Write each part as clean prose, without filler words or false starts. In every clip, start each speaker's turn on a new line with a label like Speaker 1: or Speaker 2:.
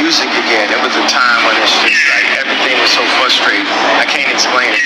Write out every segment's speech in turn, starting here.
Speaker 1: music again. There was a time when it's just like everything was so frustrating. I can't explain it.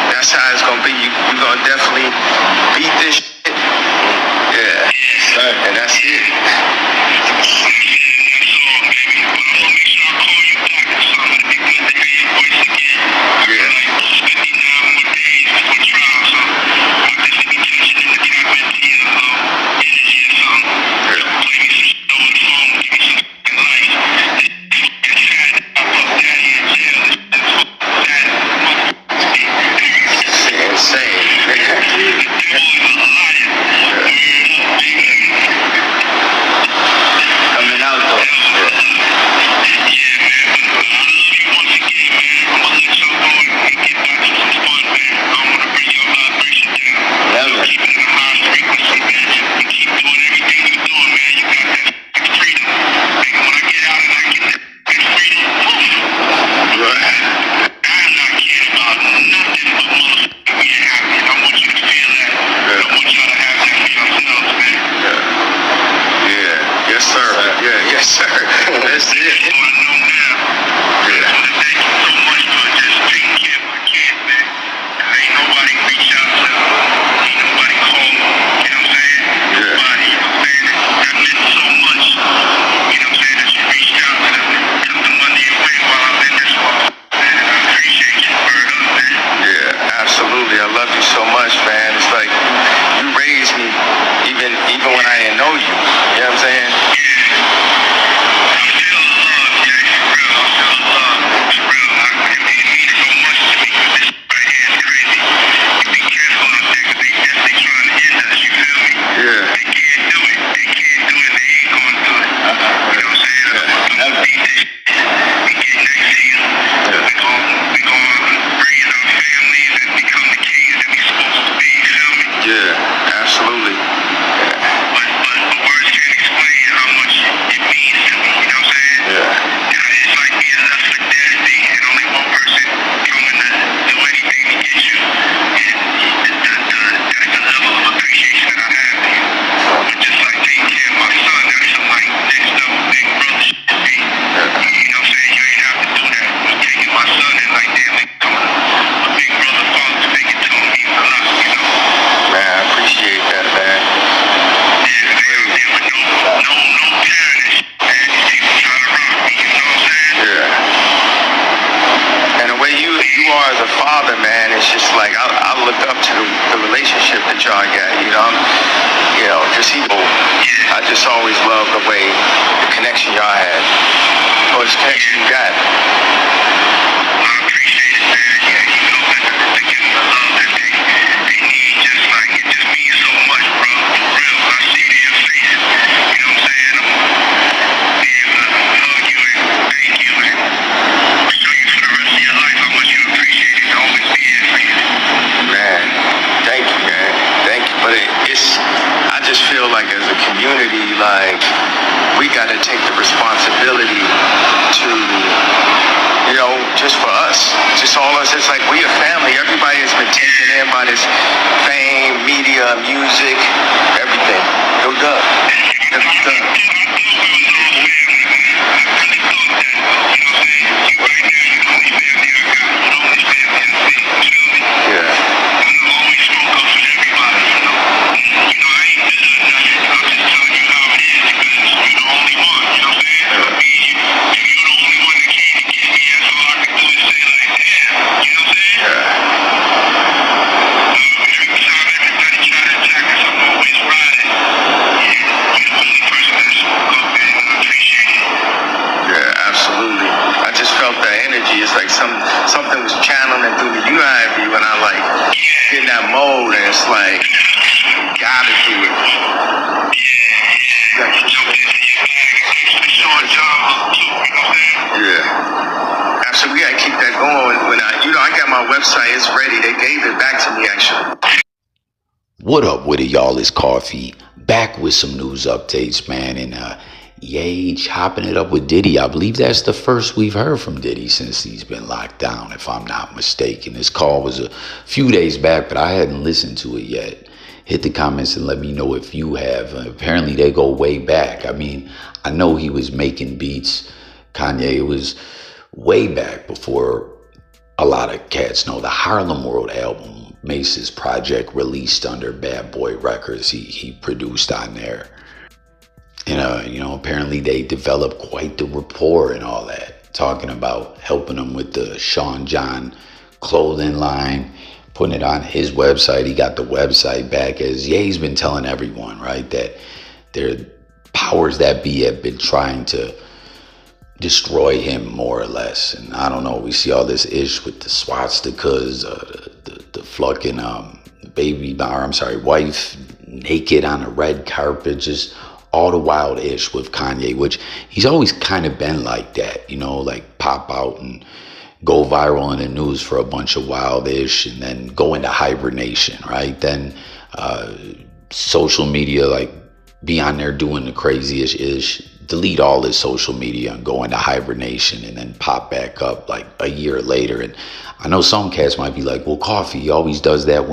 Speaker 1: That's how it's gonna be. You're gonna definitely beat this shit. Yeah. And that's it. I just always loved the way the connection y'all had. Or this connection you got. I appreciate it, man. Yeah, you know, they give me the love that they need, just like it just means so much, bro. For real, I see it in your face. You know what I'm saying? I'm be able to hug you and thank you and show you for the rest of your life how much you appreciate it. I'll always be here for you. Man, thank you, man. Thank you. But I just feel like as a community, like, we got to take the responsibility to, you know, just for us, just all of us. It's like we a family. Everybody has been taken in by this fame, media, music, everything. No duh. I just felt island to it. Yeah. Actually, we gotta keep that going. When I got my website, it's ready. They gave it back to me actually.
Speaker 2: What up with it, y'all? It's Coffee, back with some news updates, man. And Ye chopping it up with Diddy. I believe that's the first we've heard from Diddy since he's been locked down, if I'm not mistaken. This call was a few days back, but I hadn't listened to it yet. Hit the comments and let me know if you have. Apparently they go way back. I mean, I know he was making beats. Kanye was way back before a lot of cats know. The Harlem World album, Mace's project, released under Bad Boy Records. He produced on there. And, apparently they developed quite the rapport and all that, talking about helping him with the Sean John clothing line, putting it on his website. He got the website back, as Ye's been telling everyone, right, that their powers that be have been trying to destroy him more or less. And I don't know, we see all this ish with the swastikas, the fucking wife naked on a red carpet, just all the wild ish with Kanye, which he's always kind of been like that, like pop out and go viral in the news for a bunch of wild ish and then go into hibernation, right? Then social media, like be on there doing the craziest ish, delete all this social media and go into hibernation and then pop back up like a year later. And I know some cats might be like, well, Coffee, he always does that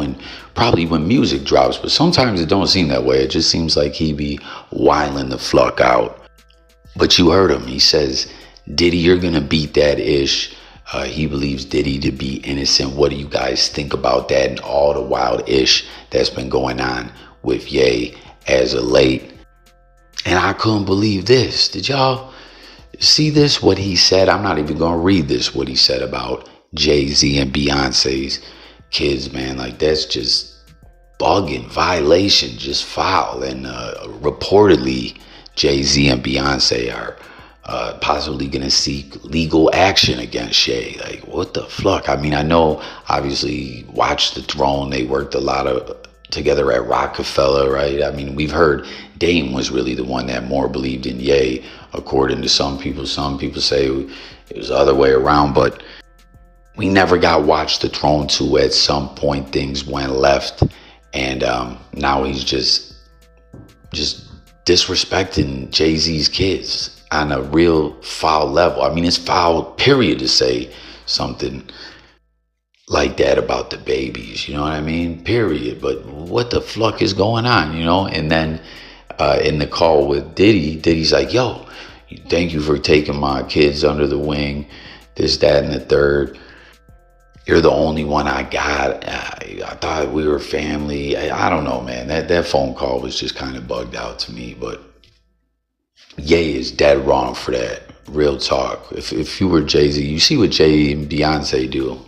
Speaker 2: probably when music drops, but sometimes it don't seem that way. It just seems like he be wilding the fuck out. But you heard him. He says, Diddy, you're gonna beat that ish. He believes Diddy to be innocent. What do you guys think about that and all the wild ish that's been going on with Ye as of late? And I couldn't believe this. Did y'all see this? What he said? I'm not even gonna read this. What he said about Jay-Z and Beyonce's kids, man. Like, that's just bugging, violation, just foul. And reportedly, Jay-Z and Beyonce are possibly gonna seek legal action against Ye. Like, what the fuck? I mean, I know, obviously, Watch the Throne, they worked a lot together at Rockefeller, right? I mean, we've heard Dame was really the one that more believed in Ye, according to some people. Some people say it was the other way around, but we never got Watch the Throne 2. At some point, things went left, and now he's just disrespecting Jay-Z's kids on a real foul level. I mean, it's foul, period, to say something like that about the babies, you know what I mean? Period. But what the fuck is going on, And then in the call with Diddy's like, yo, thank you for taking my kids under the wing, this, that, and the third. You're the only one I got. I thought we were family. I don't know, man. That phone call was just kind of bugged out to me. But Ye is dead wrong for that. Real talk. If you were Jay-Z, you see what Jay and Beyonce do.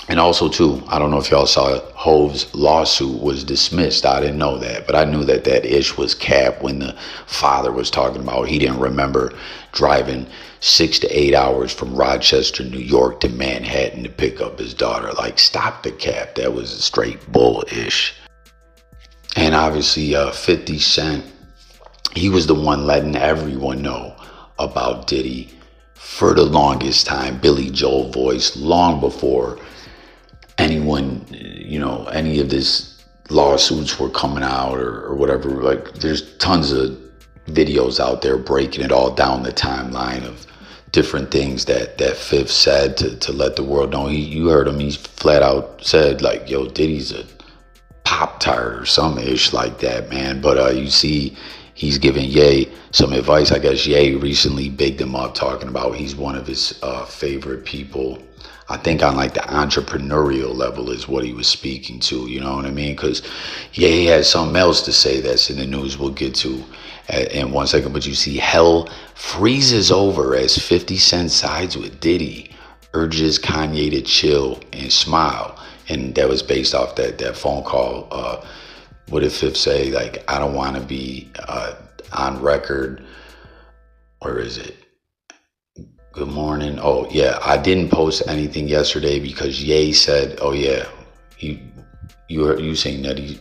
Speaker 2: And also, too, I don't know if y'all saw Hov's lawsuit was dismissed. I didn't know that, but I knew that ish was capped when the father was talking about he didn't remember driving 6 to 8 hours from Rochester, New York to Manhattan to pick up his daughter. Like, stop the cap. That was straight bull-ish. And obviously, 50 Cent, he was the one letting everyone know about Diddy for the longest time. Billy Joel voice, long before anyone, any of this lawsuits were coming out or whatever. Like, there's tons of videos out there breaking it all down, the timeline of different things that Fifth said to let the world know. You heard him, he flat out said, like, yo, Diddy's a Pop-Tart or some ish like that, man. But you see, he's giving Ye some advice. I guess Ye recently bigged him up, talking about he's one of his favorite people. I think on like the entrepreneurial level is what he was speaking to, you know what I mean? Because Ye has something else to say that's in the news we'll get to in 1 second. But you see, hell freezes over as 50 Cent sides with Diddy, urges Kanye to chill and smile. And that was based off that phone call. What did Fifth say? Like, I don't want to be on record. Where is it? Good morning. Oh, yeah. I didn't post anything yesterday because Ye said, oh, yeah, you saying that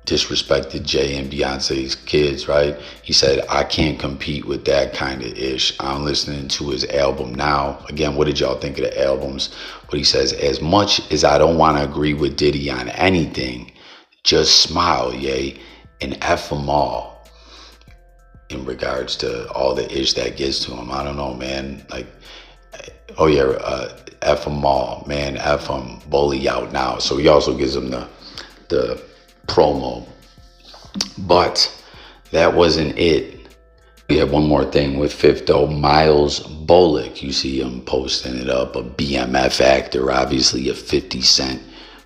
Speaker 2: disrespected Jay and Beyonce's kids, right? He said, I can't compete with that kind of ish. I'm listening to his album now. Again, what did y'all think of the albums? But he says, as much as I don't want to agree with Diddy on anything, just smile, yay, and F them all in regards to all the ish that gets to him. I don't know, man. Like, oh yeah, F them all, man. F them, bully out now. So he also gives him the promo. But that wasn't it. We have one more thing with Fifth though. Miles Bolick, you see him posting it up, a BMF actor, obviously a 50 Cent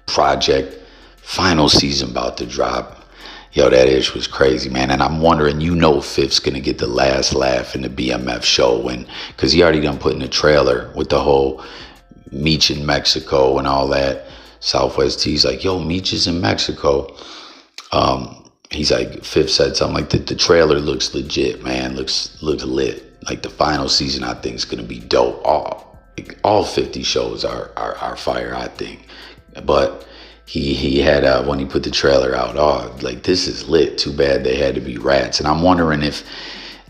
Speaker 2: project, final season about to drop. Yo, that ish was crazy, man. And I'm wondering, Fifth's gonna get the last laugh in the BMF show, because he already done put in the trailer with the whole Meech in Mexico and all that. Southwest T's like, yo, Meech is in Mexico. He's like, Fifth said something like that. The trailer looks legit, man. Looks lit. Like the final season, I think is gonna be dope. All 50 shows are fire, I think. But he had when he put the trailer out, like this is lit. Too bad they had to be rats. And I'm wondering if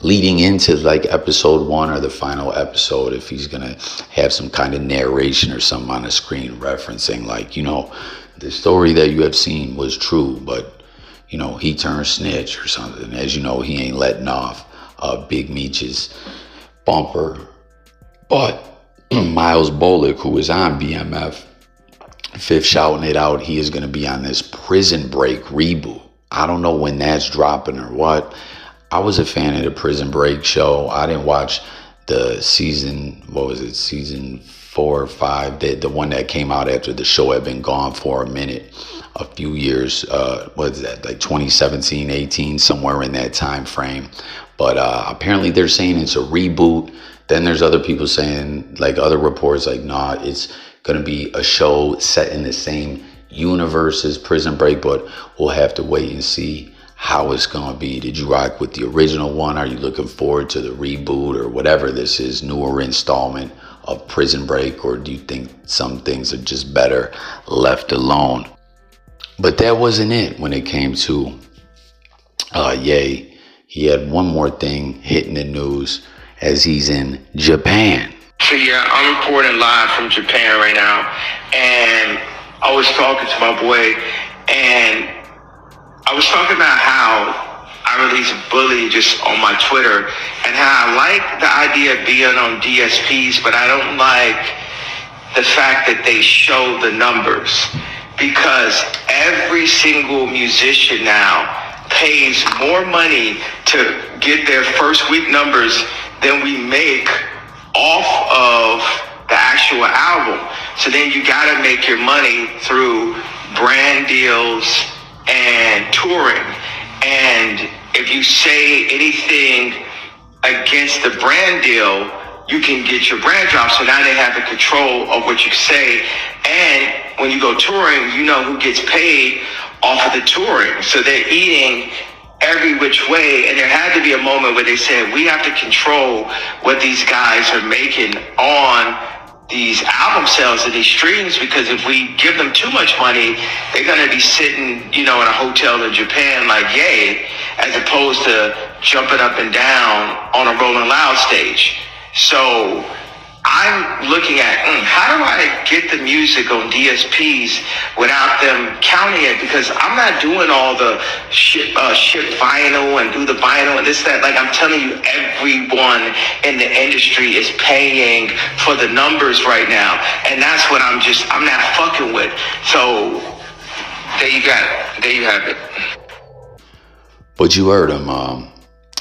Speaker 2: leading into like episode 1 or the final episode, if he's gonna have some kind of narration or something on the screen referencing like, the story that you have seen was true, but he turned snitch or something. As you know, he ain't letting off Big Meech's bumper. But Miles Bolick, who is on BMF, Fifth shouting it out, he is going to be on this Prison Break reboot. I don't know when that's dropping or what. I was a fan of the Prison Break show. I didn't watch the season, season 4 or 5, the one that came out after the show had been gone for a minute, a few years, what is that, like 2017, 18, somewhere in that time frame. But apparently they're saying it's a reboot. Then there's other people saying, like other reports, like, nah, it's going to be a show set in the same universe as Prison Break, but we'll have to wait and see how it's going to be. Did you rock with the original one? Are you looking forward to the reboot or whatever this is, newer installment of Prison Break? Or do you think some things are just better left alone? But that wasn't it when it came to Ye. He had one more thing hitting the news as he's in Japan.
Speaker 1: So yeah, I'm reporting live from Japan right now, and I was talking to my boy, and I was talking about how I released Bully just on my Twitter, and how I like the idea of being on DSPs, but I don't like the fact that they show the numbers, because every single musician now pays more money to get their first week numbers than we make off of the actual album. So then you gotta make your money through brand deals and touring. And if you say anything against the brand deal, you can get your brand dropped. So now they have the control of what you say. And when you go touring, you know who gets paid off of the touring. So they're eating every which way. And there had to be a moment where they said, we have to control what these guys are making on these album sales and these streams, because if we give them too much money, they're going to be sitting, in a hotel in Japan like Ye, as opposed to jumping up and down on a Rolling Loud stage. So I'm looking at, how do I get the music on DSPs without them counting it? Because I'm not doing all the ship vinyl and do the vinyl and this, that. Like I'm telling you, everyone in the industry is paying for the numbers right now. And that's what I'm not fucking with. So there you got it. There you have it.
Speaker 2: But you heard him,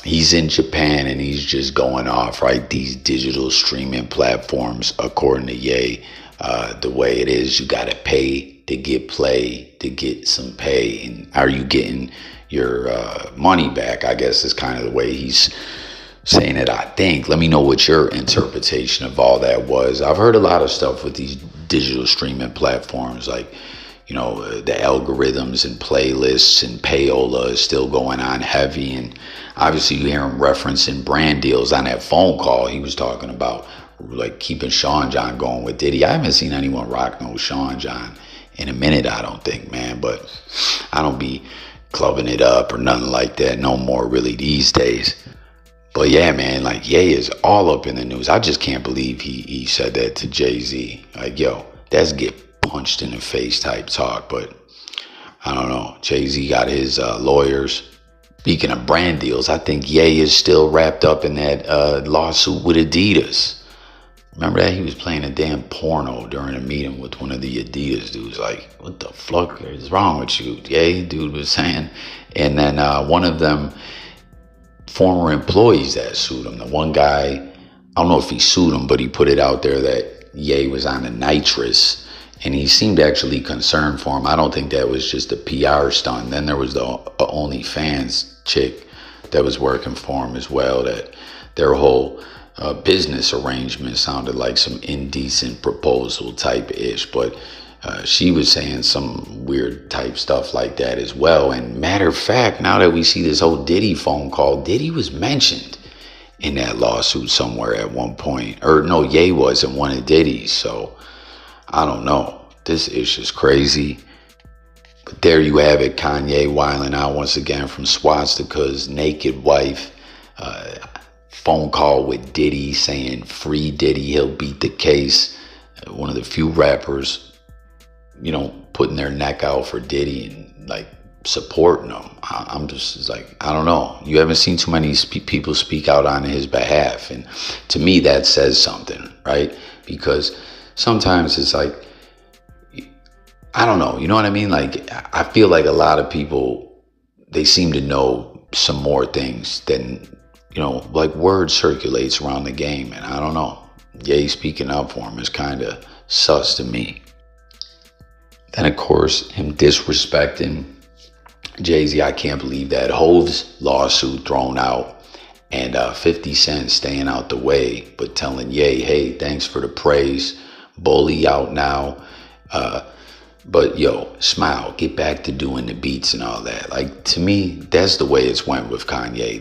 Speaker 2: he's in Japan and he's just going off, right? These digital streaming platforms, according to Ye, the way it is, you got to pay to get play, to get some pay. And are you getting your money back? I guess is kind of the way he's saying it, I think. Let me know what your interpretation of all that was. I've heard a lot of stuff with these digital streaming platforms, like, the algorithms and playlists and payola is still going on heavy. And obviously you hear him referencing brand deals on that phone call. He was talking about like keeping Sean John going with Diddy. I haven't seen anyone rock no Sean John in a minute, I don't think, man. But I don't be clubbing it up or nothing like that no more really these days. But yeah, man, like Ye is all up in the news. I just can't believe he said that to Jay-Z. Like, yo, that's get punched in the face type talk. But I don't know. Jay-Z got his lawyers. Speaking of brand deals, I think Ye is still wrapped up in that lawsuit with Adidas. Remember that? He was playing a damn porno during a meeting with one of the Adidas dudes. Like, what the fuck is wrong with you? Ye, dude was saying. And then one of them former employees that sued him. The one guy, I don't know if he sued him, but he put it out there that Ye was on a nitrous, and he seemed actually concerned for him. I don't think that was just a PR stunt. Then there was the OnlyFans chick that was working for him as well, that their whole business arrangement sounded like some indecent proposal type ish, but she was saying some weird type stuff like that as well. And matter of fact, now that we see this whole Diddy phone call, Diddy was mentioned in that lawsuit somewhere at one point. Or no, Ye was in one of Diddy's. So I don't know. This is just crazy. But there you have it. Kanye wilding out once again from Swastika's naked wife. Phone call with Diddy saying free Diddy, he'll beat the case. One of the few rappers, you know, putting their neck out for Diddy and like supporting him. I'm just like, I don't know. You haven't seen too many people speak out on his behalf. And to me, that says something, right? Because sometimes it's like, I don't know. You know what I mean? Like, I feel like a lot of people, they seem to know some more things than, you know, like word circulates around the game. And I don't know. Ye speaking up for him is kind of sus to me. Then, of course, him disrespecting Jay-Z. I can't believe that. Hov's lawsuit thrown out and 50 Cent staying out the way, but telling Ye, hey, thanks for the praise. Bully out now. But yo, smile, get back to doing the beats and all that. Like, to me, that's the way it's went with Kanye.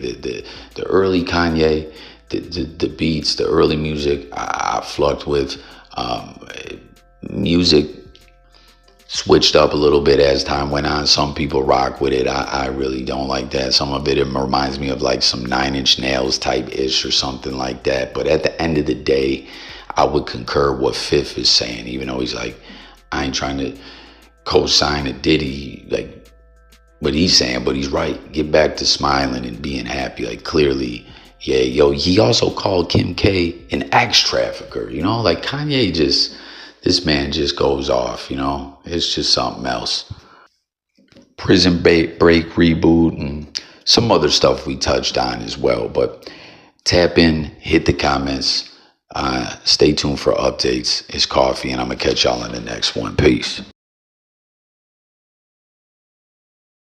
Speaker 2: The early Kanye, the beats, the early music, I flucked with. Music switched up a little bit as time went on. Some people rock with it. I really don't like that. Some of it reminds me of like some 9 Inch Nails type ish or something like that. But at the end of the day, I would concur what Fifth is saying, even though he's like, I ain't trying to co-sign a Diddy, like what he's saying, but he's right. Get back to smiling and being happy. Like, clearly, yeah, yo, he also called Kim K an ex trafficker, you know, like Kanye just, this man just goes off, you know, it's just something else. Prison Break reboot and some other stuff we touched on as well, but tap in, hit the comments, stay tuned for updates. It's Coffee, and I'm gonna catch y'all in the next one. Peace.